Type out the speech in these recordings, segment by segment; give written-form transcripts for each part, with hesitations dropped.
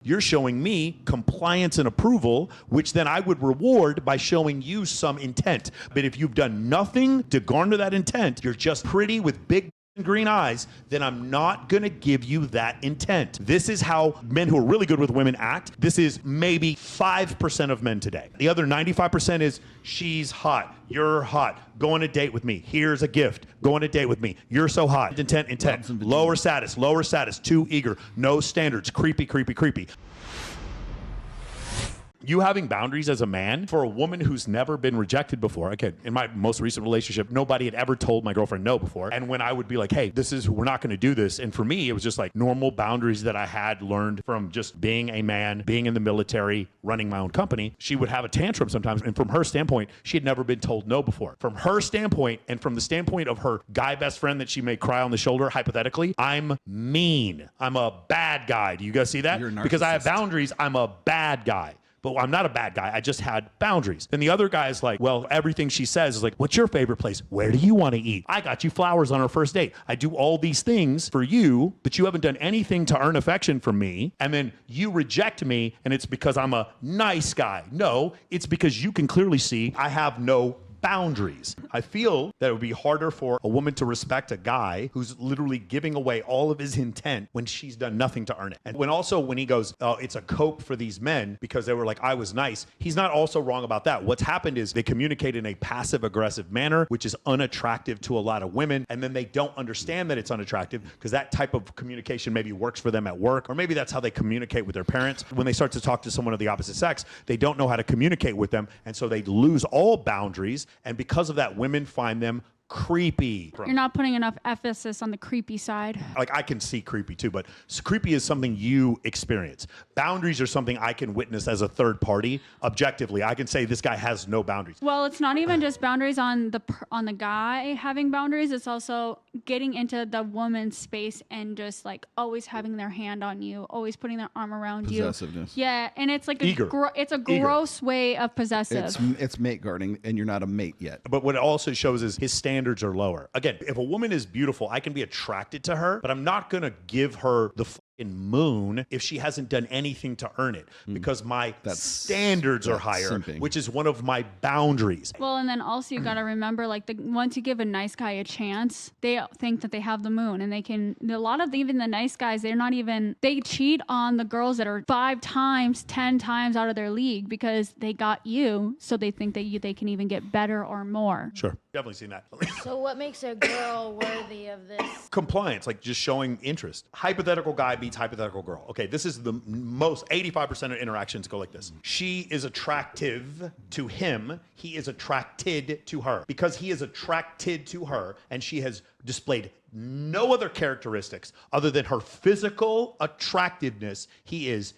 You're showing me compliance and approval, which then I would reward by showing you some intent. But if you've done nothing to garner that intent, you're just pretty with big green eyes, then I'm not going to give you that intent. This is how men who are really good with women act. This is maybe 5% of men today. The other 95% is, she's hot, you're hot, go on a date with me, here's a gift, go on a date with me, you're so hot. Intent. Lower status, too eager, no standards, creepy. You having boundaries as a man for a woman who's never been rejected before. Okay, in my most recent relationship, nobody had ever told my girlfriend no before. And when I would be like, hey, we're not going to do this. And for me, it was just like normal boundaries that I had learned from just being a man, being in the military, running my own company. She would have a tantrum sometimes. And from her standpoint, she had never been told no before. From her standpoint, and from the standpoint of her guy best friend that she may cry on the shoulder, hypothetically, I'm mean. I'm a bad guy. Do you guys see that? You're a narcissist. Because I have boundaries, I'm a bad guy. But I'm not a bad guy. I just had boundaries. Then the other guy is like, well, everything she says is like, what's your favorite place? Where do you want to eat? I got you flowers on our first date. I do all these things for you, but you haven't done anything to earn affection from me. And then you reject me, and it's because I'm a nice guy. No, it's because you can clearly see I have no boundaries. I feel that it would be harder for a woman to respect a guy who's literally giving away all of his intent when she's done nothing to earn it. And when he goes, oh, it's a cope for these men because they were like, I was nice. He's not also wrong about that. What's happened is they communicate in a passive aggressive manner, which is unattractive to a lot of women. And then they don't understand that it's unattractive because that type of communication maybe works for them at work, or maybe that's how they communicate with their parents. When they start to talk to someone of the opposite sex, they don't know how to communicate with them. And so they lose all boundaries. And because of that, women find them creepy. You're not putting enough emphasis on the creepy side. Like, I can see creepy too, but creepy is something you experience. Boundaries are something I can witness as a third party objectively. I can say this guy has no boundaries. Well, it's not even just boundaries on the guy having boundaries. It's also getting into the woman's space and just like always having their hand on you, always putting their arm around you. Possessiveness. Yeah, and it's like it's a Eager. gross way of possessive. It's mate guarding, and you're not a mate yet. But what it also shows is his standards are lower. Again, if a woman is beautiful, I can be attracted to her, but I'm not going to give her the moon if she hasn't done anything to earn it, because my standards are higher, simping. Which is one of my boundaries. Well, and then also you got to remember, like, once you give a nice guy a chance, they think that they have the moon, and a lot of even the nice guys, they cheat on the girls that are 5 times, 10 times out of their league because they got you, so they think that they can even get better or more. Sure. Definitely seen that. So what makes a girl worthy of this? Compliance, like just showing interest. Hypothetical guy beats hypothetical girl. Okay, this is the most, 85% of interactions go like this. She is attractive to him. He is attracted to her. Because he is attracted to her and she has displayed no other characteristics other than her physical attractiveness, here's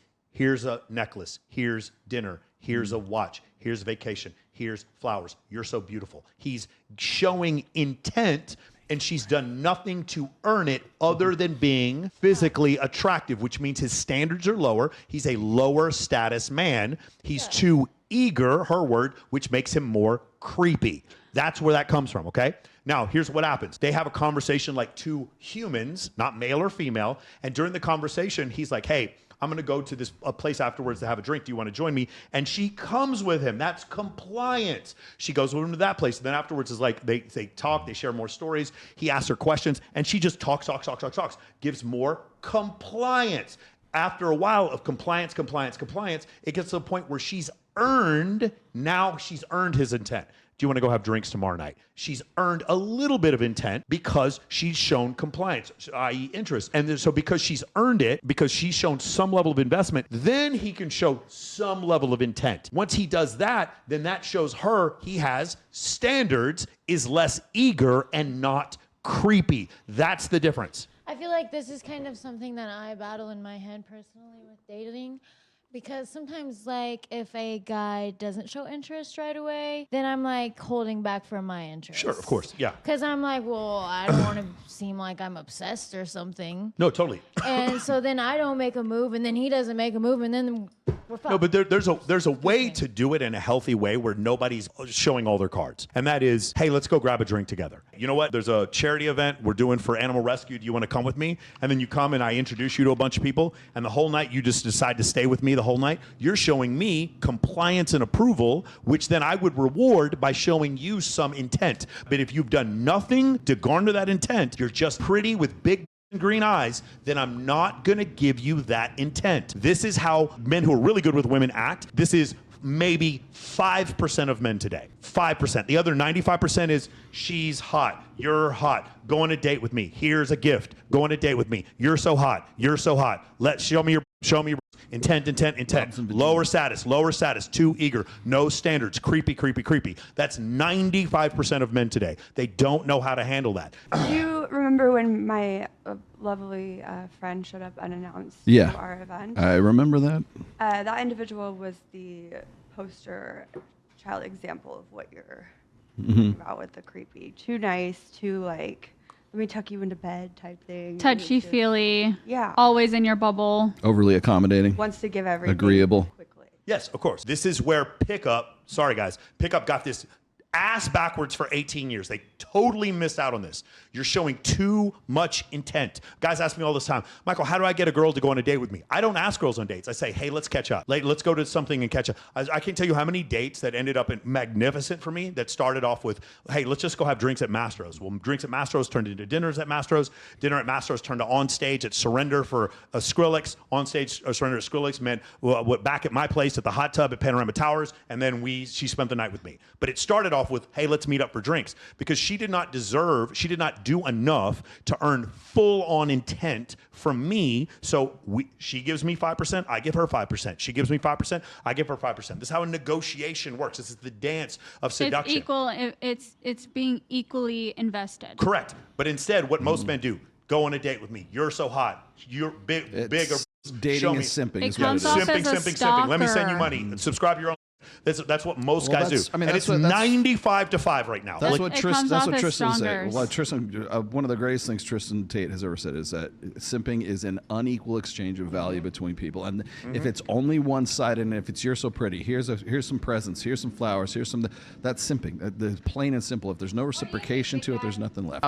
a necklace, here's dinner, here's a watch, here's vacation, here's flowers, you're so beautiful. He's showing intent, and she's done nothing to earn it other than being physically attractive, which means his standards are lower. He's a lower status man. He's too eager, her word, which makes him more creepy. That's where that comes from, okay? Now, here's what happens. They have a conversation like two humans, not male or female, and during the conversation, he's like, hey, I'm going to go to a place afterwards to have a drink. Do you want to join me? And she comes with him. That's compliance. She goes with him to that place. And then afterwards is like, they talk, they share more stories. He asks her questions, and she just talks, gives more compliance. After a while of compliance, it gets to the point where she's earned his intent. Do you want to go have drinks tomorrow night? She's earned a little bit of intent because she's shown compliance, i.e. interest. And then, so because she's earned it, because she's shown some level of investment, then he can show some level of intent. Once he does that, then that shows her he has standards, is less eager, and not creepy. That's the difference. I feel like this is kind of something that I battle in my head personally with dating. Because sometimes, like, if a guy doesn't show interest right away, then I'm, like, holding back from my interest. Sure, of course, yeah. Because I'm like, well, I don't want to seem like I'm obsessed or something. No, totally. And so then I don't make a move, and then he doesn't make a move, and then We're fucked. No, but there's a way to do it in a healthy way where nobody's showing all their cards. And that is, hey, let's go grab a drink together. You know what? There's a charity event we're doing for animal rescue. Do you want to come with me? And then you come and I introduce you to a bunch of people. And the whole night you just decide to stay with me the whole night. You're showing me compliance and approval, which then I would reward by showing you some intent. But if you've done nothing to garner that intent, you're just pretty with big green eyes, then I'm not going to give you that intent. This is how men who are really good with women act. This is maybe 5% of men today. 5%. The other 95% is she's hot. You're hot. Go on a date with me. Here's a gift. Go on a date with me. You're so hot. You're so hot. Show me your intent. Lower status, too eager, no standards, creepy. That's 95% of men today. They don't know how to handle that. Do you remember when my lovely friend showed up unannounced Yeah. to our event? I remember that. That individual was the poster child example of what you're talking about with the creepy. Too nice, too like, let me tuck you into bed type thing. Touchy-feely. Yeah. Always in your bubble. Overly accommodating. Wants to give everything Agreeable. quickly. Yes, of course. This is where pickup got this ass backwards for 18 years. They totally missed out on this. You're showing too much intent. Guys ask me all this time, Michael, how do I get a girl to go on a date with me? I don't ask girls on dates. I say, hey, let's catch up. Let's go to something and catch up. I can't tell you how many dates that ended up in magnificent for me that started off with, hey, let's just go have drinks at Mastro's. Well, drinks at Mastro's turned into dinners at Mastro's. Dinner at Mastro's turned to on stage at Surrender for a Skrillex. On stage, Surrender at Skrillex meant back at my place at the hot tub at Panorama Towers, and then she spent the night with me. But it started off with, hey, let's meet up for drinks, because she did not do enough to earn full-on intent from me. So she gives me 5%, I give her 5%. She gives me 5%, I give her 5%. This is how a negotiation works. This is the dance of seduction. It's equal. It's being equally invested. Correct. But instead, what most men do, go on a date with me. You're so hot. You're big or Dating show me. is simping. It Is what comes it is. off as a Simping. Let me send you stalker. money. Subscribe to your own. That's what most Well, guys do. that's- I mean, and that's it's what- that's- 95-5 right now. That's It what comes Tristan. off That's what as Tristan said. strongers. Well, Tristan, one of the greatest things Tristan Tate has ever said is that simping is an unequal exchange of value between people, and if it's only one-sided, and if it's you're so pretty, here's some presents, here's some flowers, that's simping. The plain and simple. If there's no reciprocation to it, there's nothing left.